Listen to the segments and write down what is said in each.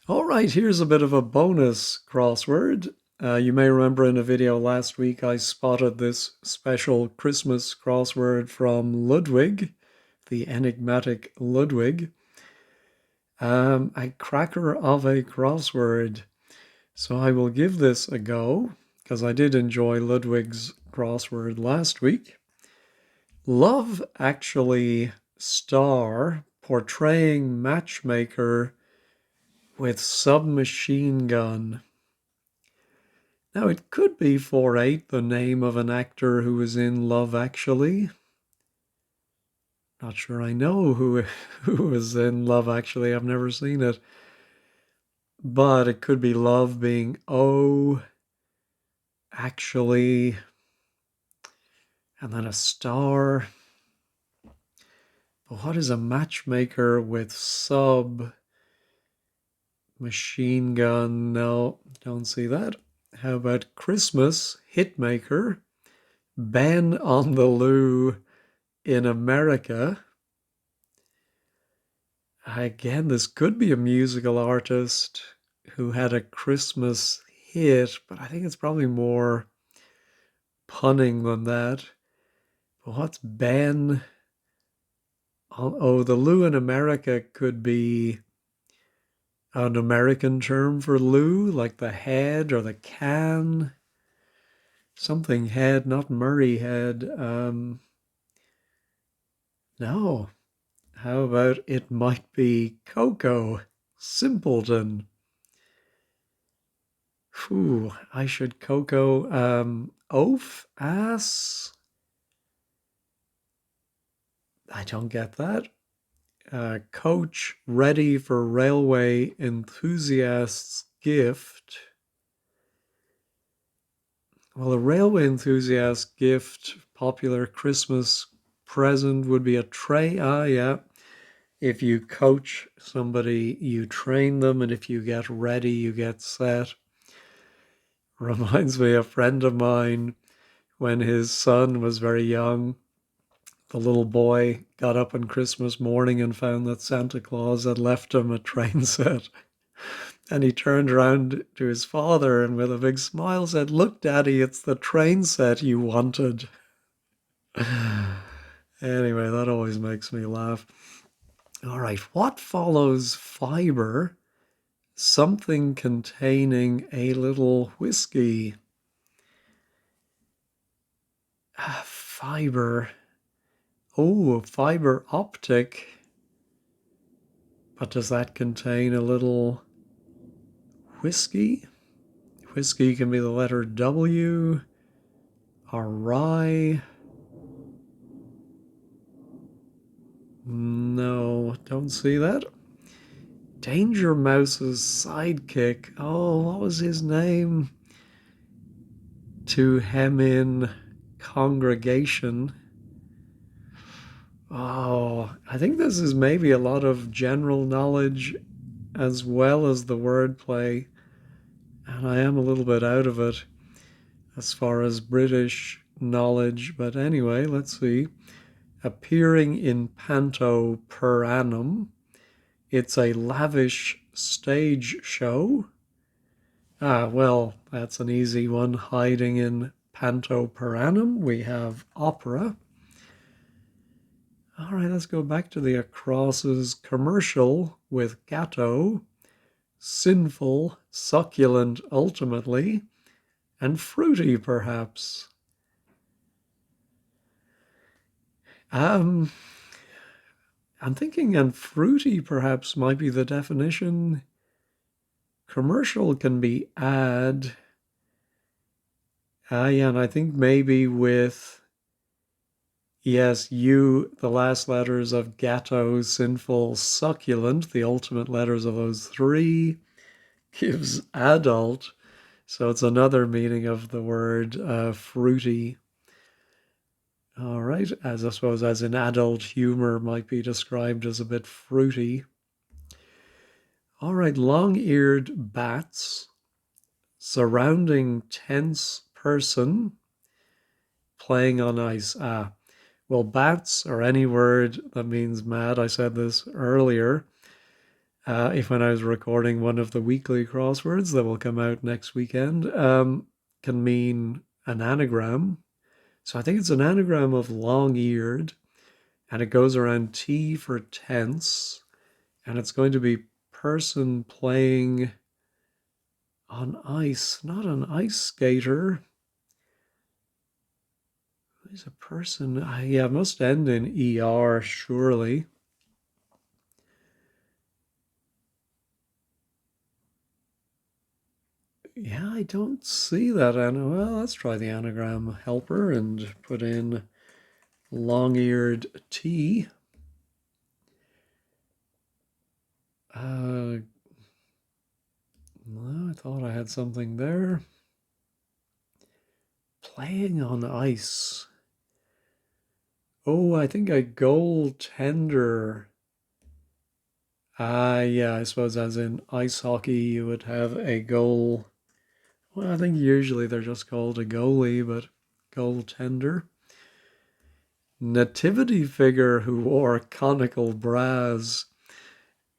All right, here's a bit of a bonus crossword. You may remember in a video last week I spotted this special Christmas crossword from Ludwig, the enigmatic Ludwig. A cracker of a crossword. So I will give this a go because I did enjoy Ludwig's crossword last week. Love Actually star portraying matchmaker with submachine gun. Now, it could be 4-8, the name of an actor who was in Love Actually. Not sure I know who was in Love Actually. I've never seen it. But it could be love being actually, and then a star. But what is a matchmaker with sub machine gun? No, don't see that. How about Christmas hitmaker? Ben on the Loo in America. Again, this could be a musical artist who had a Christmas hit, but I think it's probably more punning than that. But what's Ben? Oh, the Lou in America could be an American term for Lou, like the head or the can. Something head, not Murray head. No. How about it might be Coco? Simpleton. Whew, I should Coco. Oaf? Ass? I don't get that. Coach ready for railway enthusiasts gift. Well, a railway enthusiast gift, popular Christmas present would be a tray. Ah, yeah. If you coach somebody, you train them, and if you get ready, you get set. Reminds me, a friend of mine, when his son was very young, the little boy got up on Christmas morning and found that Santa Claus had left him a train set. And he turned around to his father and with a big smile said, "Look, Daddy, it's the train set you wanted." Anyway, that always makes me laugh. All right, what follows fiber? Something containing a little whiskey. Fiber. Oh, fiber optic. But does that contain a little whiskey? Whiskey can be the letter W or rye. No, don't see that. Danger Mouse's sidekick. Oh, what was his name? To hem in congregation. Oh, I think this is maybe a lot of general knowledge as well as the wordplay, and I am a little bit out of it as far as British knowledge. But anyway, let's see. Appearing in panto per annum. It's a lavish stage show. Ah, well, that's an easy one. Hiding in panto per annum. We have opera. All right, let's go back to the acrosses. Commercial with gatto. Sinful, succulent ultimately, and fruity perhaps. I'm thinking and fruity perhaps might be the definition. Commercial can be ad. Yeah, and I think maybe with, yes, the last letters of gatto, sinful, succulent, the ultimate letters of those three, gives adult. So it's another meaning of the word fruity. All right, as I suppose as in adult humor might be described as a bit fruity. All right, long-eared bats surrounding tense person playing on ice. Well, bats or any word that means mad, I said this earlier. if when I was recording one of the weekly crosswords that will come out next weekend, can mean an anagram. So I think it's an anagram of long-eared, and it goes around T for tense, and it's going to be person playing on ice, not an ice skater. Who's a person? Yeah, it must end in ER, surely. Yeah, I don't see that. Well, let's try the anagram helper and put in long-eared T. No, I thought I had something there. Playing on ice. Oh, I think a goaltender. Yeah, I suppose as in ice hockey, you would have a goal. Well, I think usually they're just called a goalie, but goaltender. Nativity figure who wore conical bras.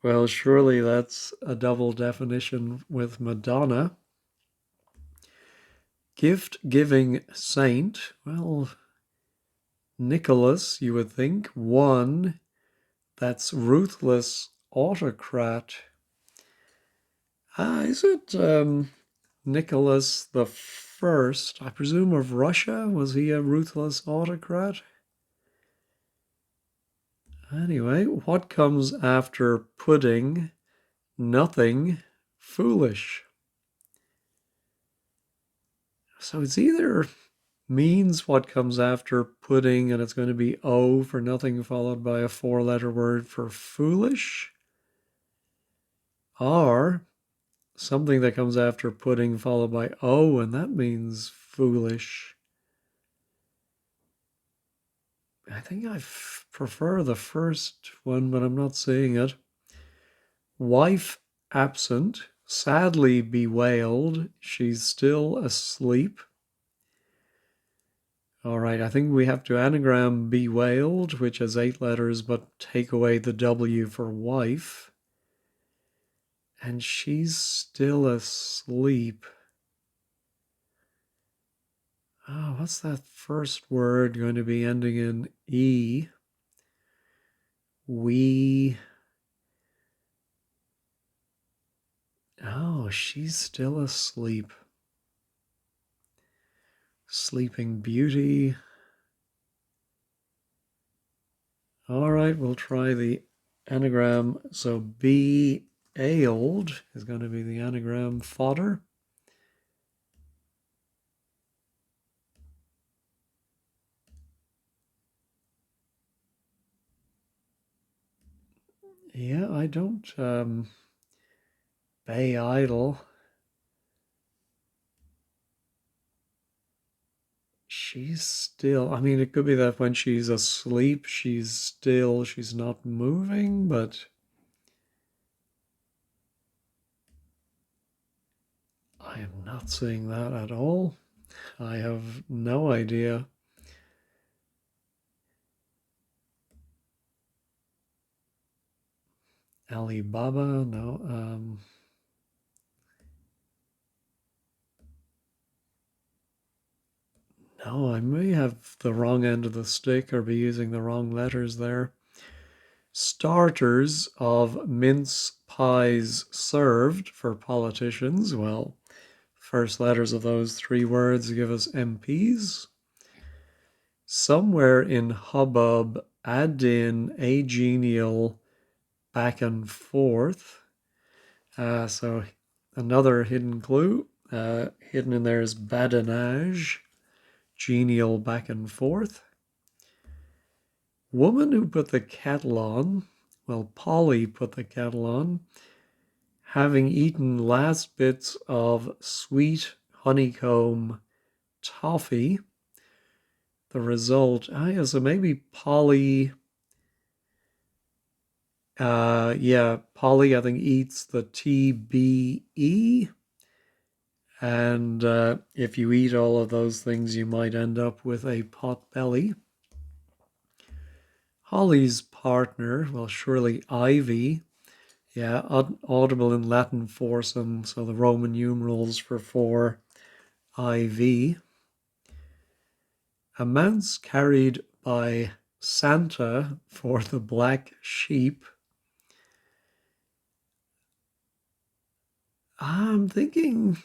Well, surely that's a double definition with Madonna. Gift giving saint. Well, Nicholas, you would think. One. That's ruthless autocrat. Is it Nicholas the First? I presume of Russia. Was he a ruthless autocrat? Anyway, what comes after pudding? Nothing. Foolish. So it's either means what comes after pudding, and it's going to be O for nothing followed by a four-letter word for foolish, or something that comes after pudding followed by O, and that means foolish. I think I prefer the first one, but I'm not seeing it. Wife absent, sadly bewailed, she's still asleep. All right, I think we have to anagram bewailed, which has 8 letters, but take away the W for wife. And she's still asleep. Oh, what's that first word going to be ending in E? We. Oh, she's still asleep. Sleeping Beauty. All right, we'll try the anagram. So be ailed is going to be the anagram fodder. Yeah, I don't bay idle. She's still, I mean, it could be that when she's asleep, she's not moving, but I am not seeing that at all. I have no idea. Alibaba, no. No, I may have the wrong end of the stick or be using the wrong letters there. Starters of mince pies served for politicians. Well, first letters of those 3 words give us MPs. Somewhere in hubbub, add in a genial back and forth. So another hidden clue. Hidden in there is badinage, genial back and forth. Woman who put the kettle on, well, Polly put the kettle on, having eaten last bits of sweet honeycomb toffee. The result, yeah, so maybe Polly, Polly, I think, eats the TBE. And if you eat all of those things, you might end up with a pot belly. Holly's partner, well, surely Ivy, Yeah, audible in Latin foursome, so the Roman numerals for 4, IV. Amounts carried by Santa for the black sheep. I'm thinking,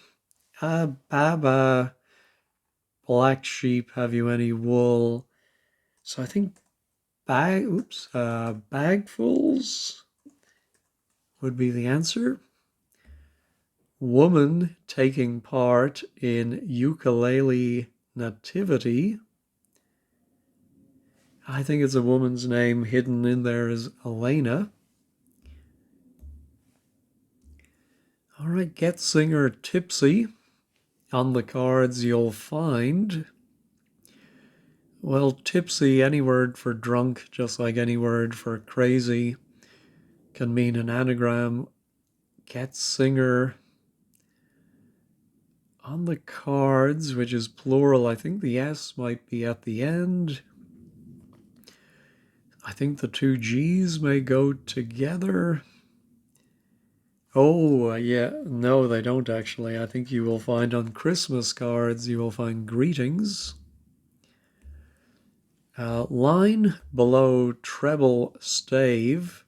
Baba, black sheep, have you any wool? So I think bagfuls would be the answer. Woman taking part in ukulele nativity. I think it's a woman's name. Hidden in there is Elena. All right, get singer tipsy. On the cards you'll find, well, tipsy, any word for drunk, just like any word for crazy, can mean an anagram. Get singer. On the cards, which is plural, I think the S might be at the end. I think the two G's may go together. Oh, yeah, no, they don't actually. I think you will find on Christmas cards, you will find greetings. Line below treble stave,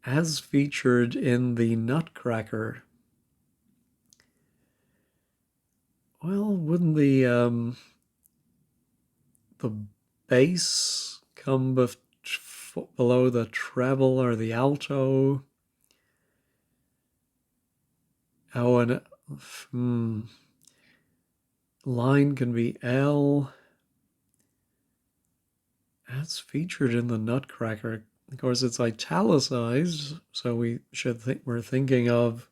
as featured in the Nutcracker. Well, wouldn't the bass come below the treble or the alto? Oh, and line can be L. That's featured in the Nutcracker. Of course, it's italicized, so we're thinking of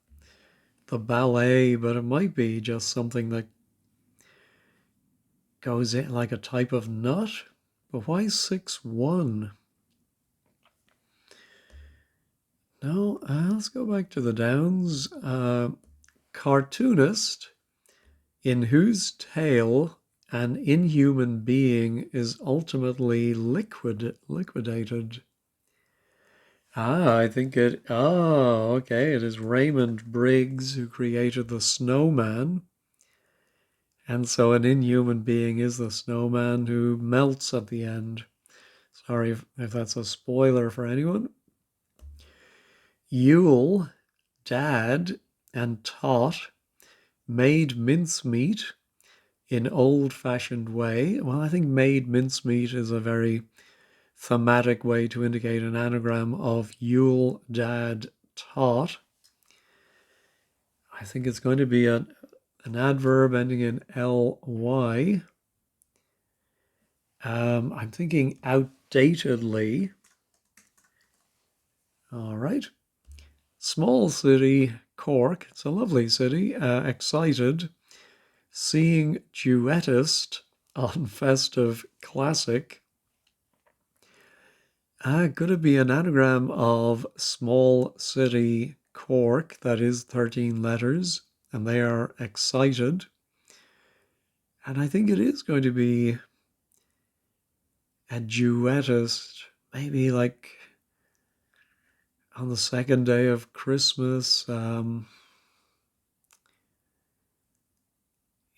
the ballet, but it might be just something that goes in like a type of nut. But why 6-1? No, let's go back to the Downs. Cartoonist in whose tale an inhuman being is ultimately liquidated. I think it. Oh, okay. It is Raymond Briggs who created the snowman. And so an inhuman being is the snowman who melts at the end. Sorry if that's a spoiler for anyone. Yule, Dad, and Tot made mincemeat in old-fashioned way. Well, I think made mincemeat is a very thematic way to indicate an anagram of Yule, Dad, Tot. I think it's going to be an adverb ending in ly. I'm thinking outdatedly. All right. Small city, Cork. It's a lovely city. Excited. Seeing duettist on festive classic. Could it be an anagram of small city Cork? That is 13 letters, and they are excited. And I think it is going to be a duettist, maybe like on the second day of Christmas.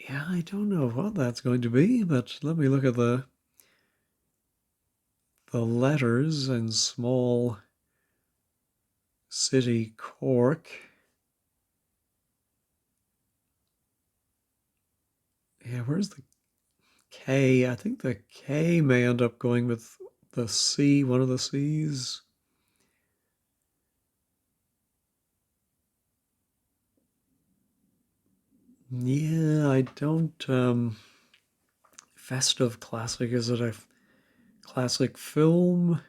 Yeah, I don't know what that's going to be, but let me look at the letters in small city Cork. Yeah, where's the K? I think the K may end up going with the C, one of the C's. Yeah, I don't. Festive classic, is it a classic film?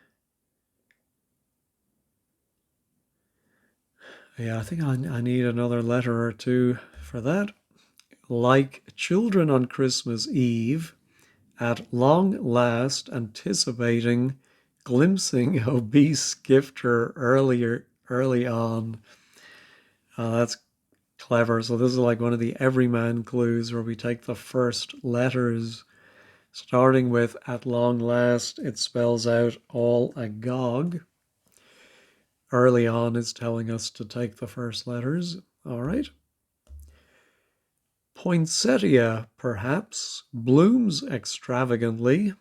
Yeah, I think I need another letter or two for that. Like children on Christmas Eve, at long last anticipating glimpsing obese gifter early on. That's clever. So this is like one of the everyman clues where we take the first letters. Starting with at long last, it spells out all agog. early on is telling us to take the first letters. All right. Poinsettia, perhaps, blooms extravagantly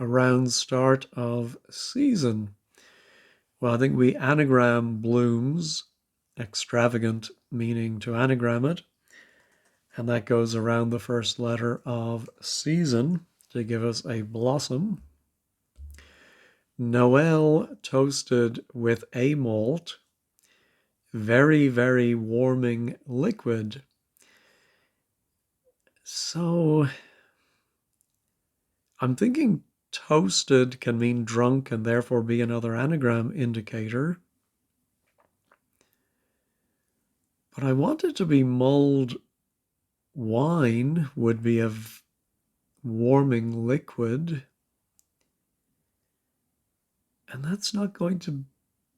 around start of season. Well, I think we anagram blooms, extravagant meaning to anagram it, and that goes around the first letter of season to give us a blossom. Noel toasted with a malt, very, very warming liquid. So I'm thinking toasted can mean drunk and therefore be another anagram indicator. But I want it to be mulled wine would be a warming liquid. And that's not going to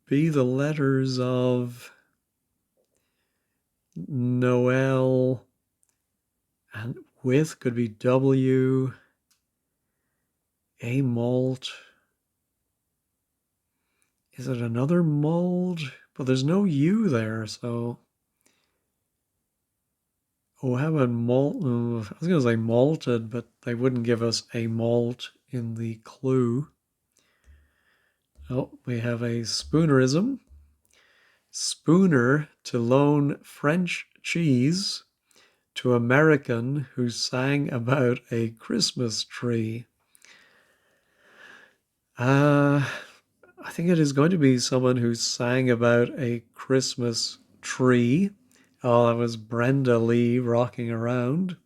be the letters of Noel, and with could be W, a malt. Is it another mold? But there's no U there, so. Oh, how about malt? I was going to say malted, but they wouldn't give us a malt in the clue. Oh, we have a spoonerism. Spooner to loan French cheese to American who sang about a Christmas tree. I think it is going to be someone who sang about a Christmas tree. Oh, that was Brenda Lee rocking around.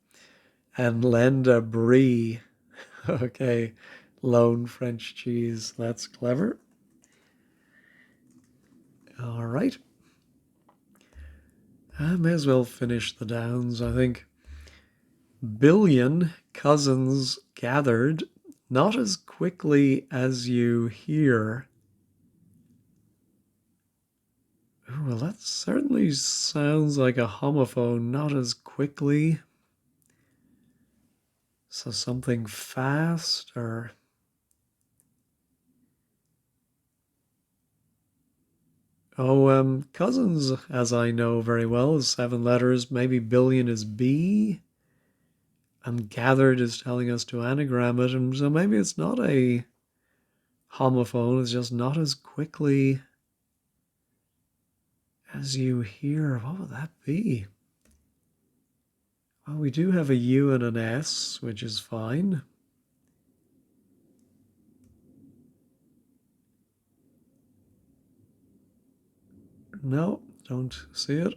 And Lenda Brie. Okay, lone French cheese. That's clever. All right. I may as well finish the downs, I think. Billion cousins gathered, not as quickly as you hear. Well, that certainly sounds like a homophone, not as quickly. So something fast or... Oh, cousins, as I know very well, is 7 letters. Maybe billion is B. And gathered is telling us to anagram it. And so maybe it's not a homophone. It's just not as quickly as you hear. What would that be? Well, we do have a U and an S, which is fine. No, don't see it.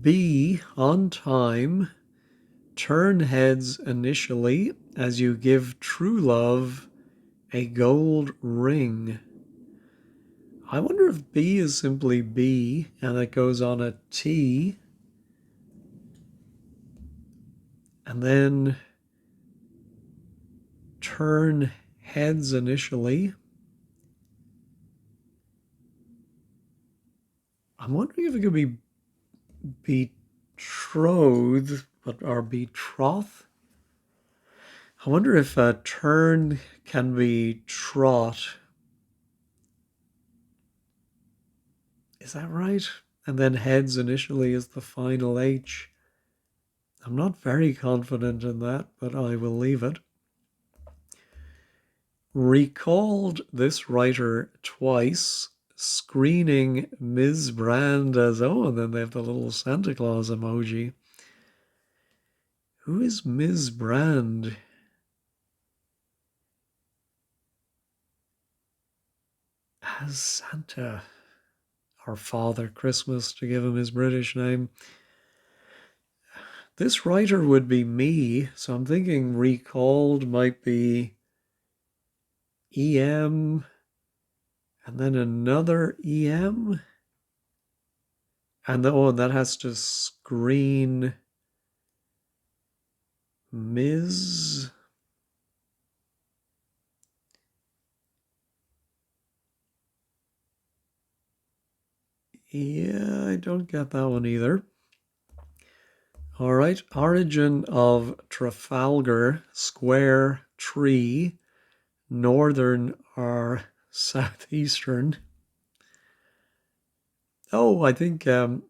B, on time, turn heads initially as you give true love a gold ring. I wonder if B is simply B and it goes on a T. And then turn heads initially. I'm wondering if it could be betrothed, or betroth. I wonder if turn can be trot. Is that right? And then heads initially is the final H. I'm not very confident in that, but I will leave it. Recalled this writer twice, screening Ms. Brand as, oh, and then they have the little Santa Claus emoji. Who is Ms. Brand? As Santa, or Father Christmas to give him his British name. This writer would be me, so I'm thinking recalled might be EM, and then another EM. And that has to screen Ms. Yeah, I don't get that one either. All right, origin of Trafalgar Square tree, northern or southeastern. Oh, I think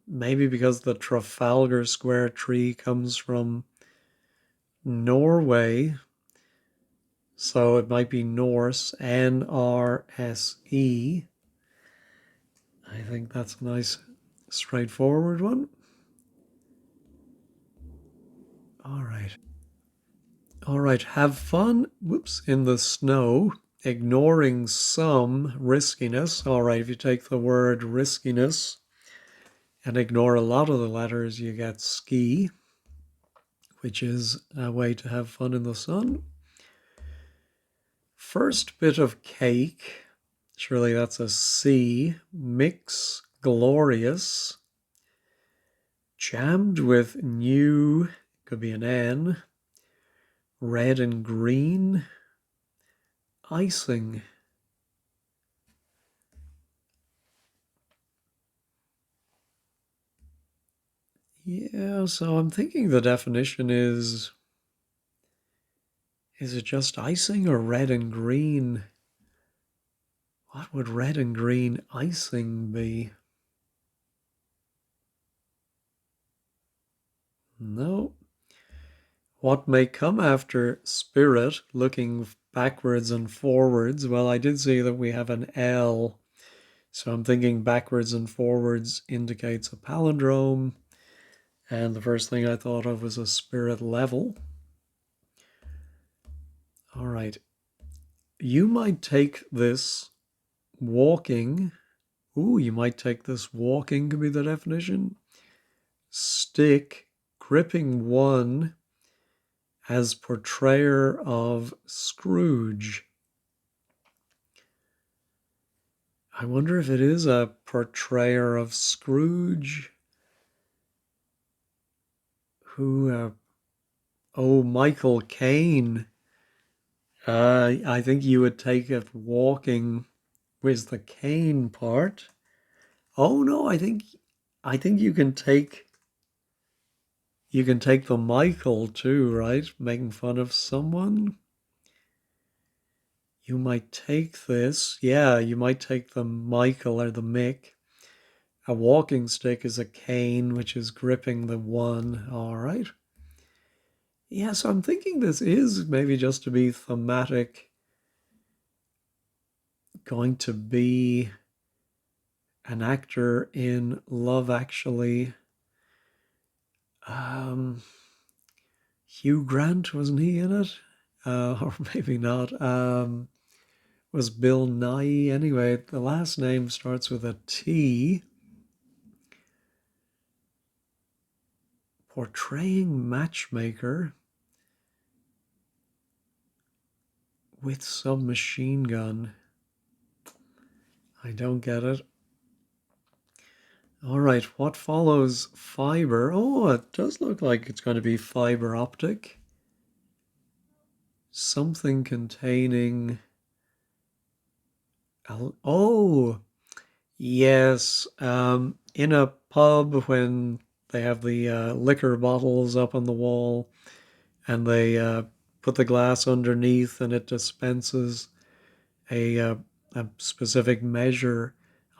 maybe because the Trafalgar Square tree comes from Norway, so it might be Norse, Nrse. I think that's a nice, straightforward one. All right. All right. Have fun, whoops, in the snow, ignoring some riskiness. All right. If you take the word riskiness and ignore a lot of the letters, you get ski, which is a way to have fun in the sun. First bit of cake, surely that's a C. Mix, glorious. Jammed with new, could be an N. Red and green. Icing. Yeah, so I'm thinking the definition is it just icing or red and green? What would red and green icing be? No. What may come after spirit, looking backwards and forwards? Well, I did see that we have an L, so I'm thinking backwards and forwards indicates a palindrome, and the first thing I thought of was a spirit level. All right. You might take this walking. Ooh, you might take this walking could be the definition. Stick, gripping one as portrayer of Scrooge. I wonder if it is a portrayer of Scrooge. Who? Oh, Michael Caine. I think you would take it walking with the cane part. Oh no, I think you can take the Michael too, right? Making fun of someone. You might take this. Yeah, you might take the Michael or the Mick. A walking stick is a cane, which is gripping the one. All right. Yeah, so I'm thinking this is maybe just to be thematic, going to be an actor in Love Actually. Um, Hugh Grant, wasn't he in it? Or maybe not. Was Bill Nye? Anyway, the last name starts with a T. Portraying matchmaker with submachine gun. I don't get it. All right, what follows fiber? Oh, it does look like it's going to be fiber optic. Something containing. Oh, yes. In a pub when they have the liquor bottles up on the wall and they put the glass underneath and it dispenses a specific measure.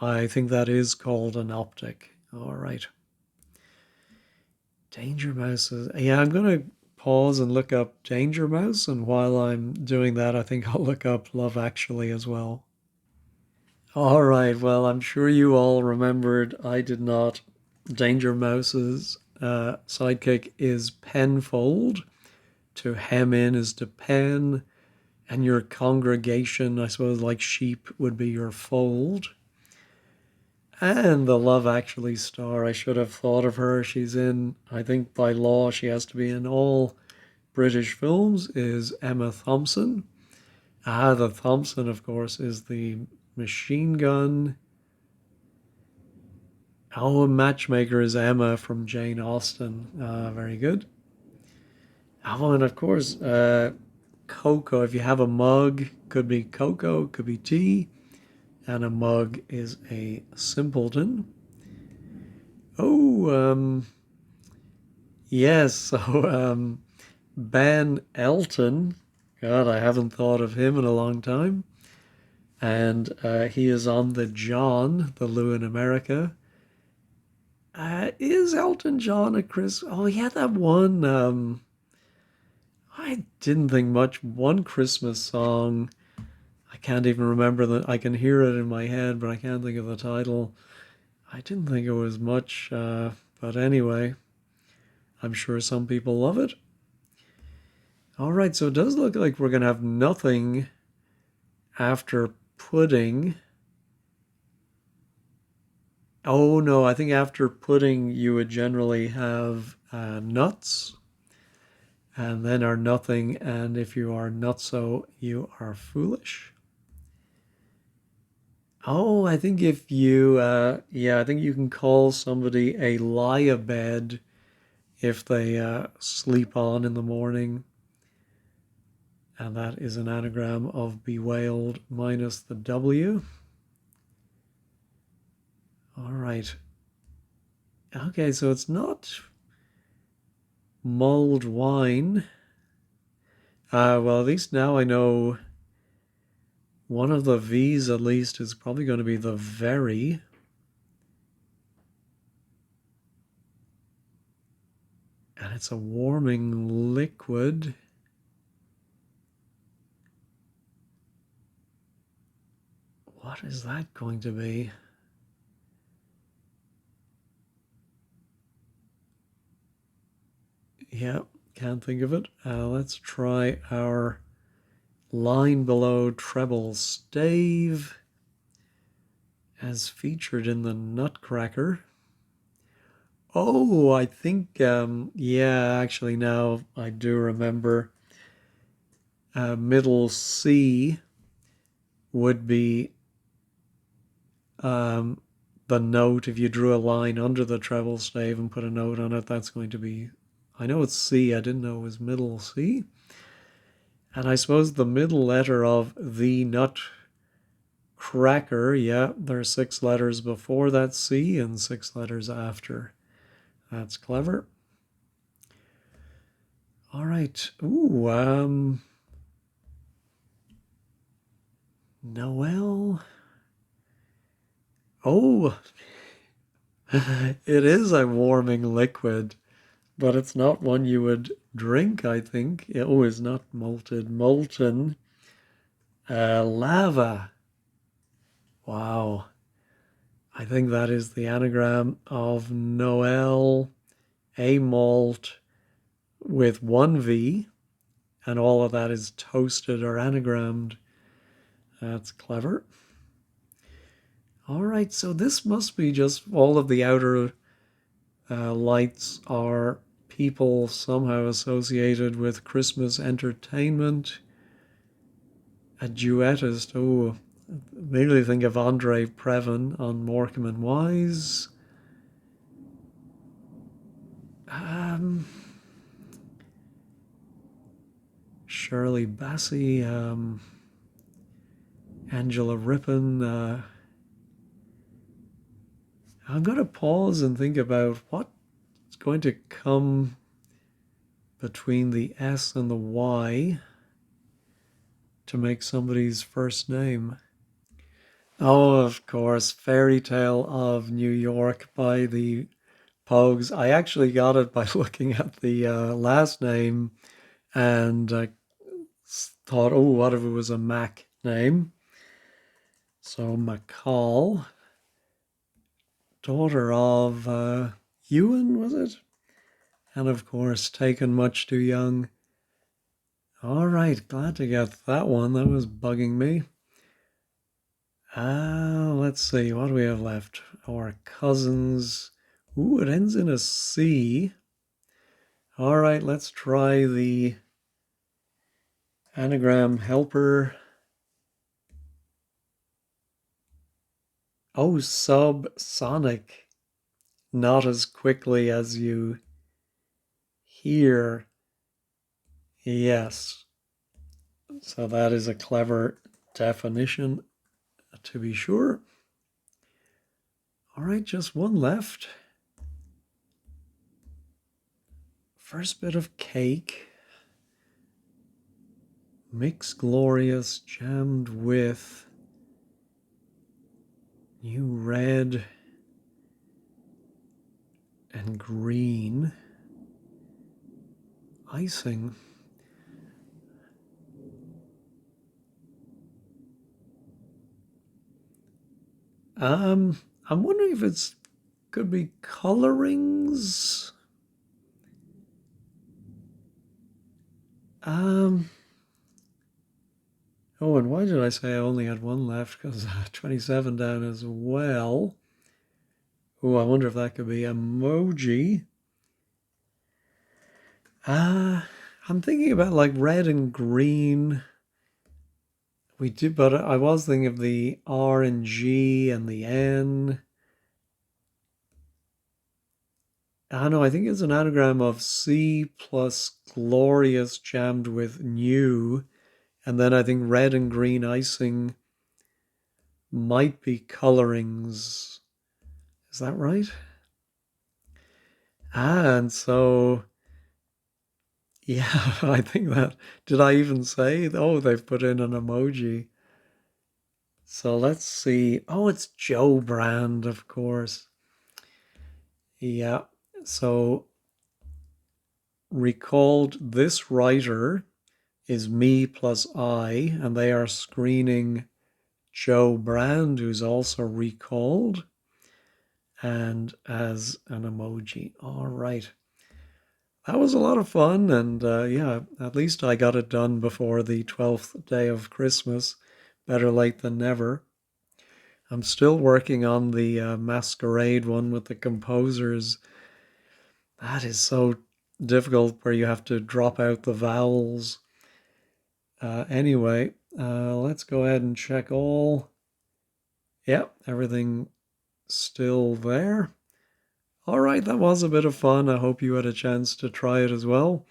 I think that is called an optic. All right. Danger Mouse is. Yeah, I'm going to pause and look up Danger Mouse. And while I'm doing that, I think I'll look up Love Actually as well. All right. Well, I'm sure you all remembered. I did not. Danger Mouse's sidekick is penfold. To hem in is to pen. And your congregation, I suppose, like sheep, would be your fold. And the Love Actually star, I should have thought of her. She's in, I think by law, she has to be in all British films, is Emma Thompson. The Thompson, of course, is the machine gun. Oh, a matchmaker is Emma from Jane Austen. Very good. Oh, and of course, cocoa. If you have a mug, could be cocoa, could be tea. And a mug is a simpleton. Oh, yes. So, Ben Elton. God, I haven't thought of him in a long time. And he is on the John, the Lou in America. Is Elton John a Chris? Oh, he had that one. I didn't think much. One Christmas song. I can't even remember that. I can hear it in my head, but I can't think of the title. I didn't think it was much. But anyway, I'm sure some people love it. All right, so it does look like we're going to have nothing after pudding. Oh no, I think after pudding you would generally have nuts and then are nothing. And if you are not so, you are foolish. Oh, I think if you, yeah, I think you can call somebody a lie-a-bed if they sleep on in the morning. And that is an anagram of bewailed minus the W. All right. Okay, so it's not mulled wine. Well, at least now I know one of the V's at least is probably going to be the very. And it's a warming liquid. What is that going to be? Yeah, can't think of it. Let's try our line below treble stave as featured in the Nutcracker. Oh, I think, yeah, actually now I do remember. Middle C would be the note. If you drew a line under the treble stave and put a note on it, that's going to be, I know it's C, I didn't know it was middle C. And I suppose the middle letter of the Nutcracker, yeah, there are 6 letters before that C and 6 letters after. That's clever. All right. Ooh, Noel. Oh, it is a warming liquid, but it's not one you would drink, I think. Oh, it's not malted, molten. Lava. Wow. I think that is the anagram of Noel, a malt with one V, and all of that is toasted or anagrammed. That's clever. All right, so this must be just all of the outer lights are people somehow associated with Christmas entertainment. A duettist, oh, immediately think of Andre Previn on Morecambe and Wise. Shirley Bassey, Angela Rippon. I'm going to pause and think about what's going to come between the S and the Y to make somebody's first name. Oh, of course, Fairy Tale of New York by the Pogues. I actually got it by looking at the last name and thought, oh, what if it was a Mac name? So McCall, daughter of Ewan, was it? And of course, taken much too young. All right, glad to get that one. That was bugging me. Let's see, what do we have left? Our cousins. Ooh, it ends in a C. All right, let's try the anagram helper. Oh, subsonic. Not as quickly as you hear. Yes. So that is a clever definition, to be sure. All right, just one left. First bit of cake. Mix glorious jammed with. new red and green icing. I'm wondering if it's could be colorings. Um, oh, and why did I say I only had one left? Because 27 down as well. Oh, I wonder if that could be emoji. I'm thinking about like red and green. We did, but I was thinking of the R and G and the N. I know, I think it's an anagram of C plus glorious jammed with new. And then I think red and green icing might be colorings. Is that right? And so, yeah, I think that. Did I even say? Oh, they've put in an emoji. So let's see. Oh, it's Joe Brand, of course. Yeah. So recalled this writer is me plus I, and they are screening Joe Brand, who's also recalled, and as an emoji. All right. That was a lot of fun, and yeah, at least I got it done before the 12th day of Christmas. Better late than never. I'm still working on the masquerade one with the composers. That is so difficult where you have to drop out the vowels. Anyway, let's go ahead and check all. Yep, everything still there. All right, that was a bit of fun. I hope you had a chance to try it as well.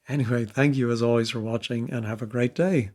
Anyway, thank you as always for watching and have a great day.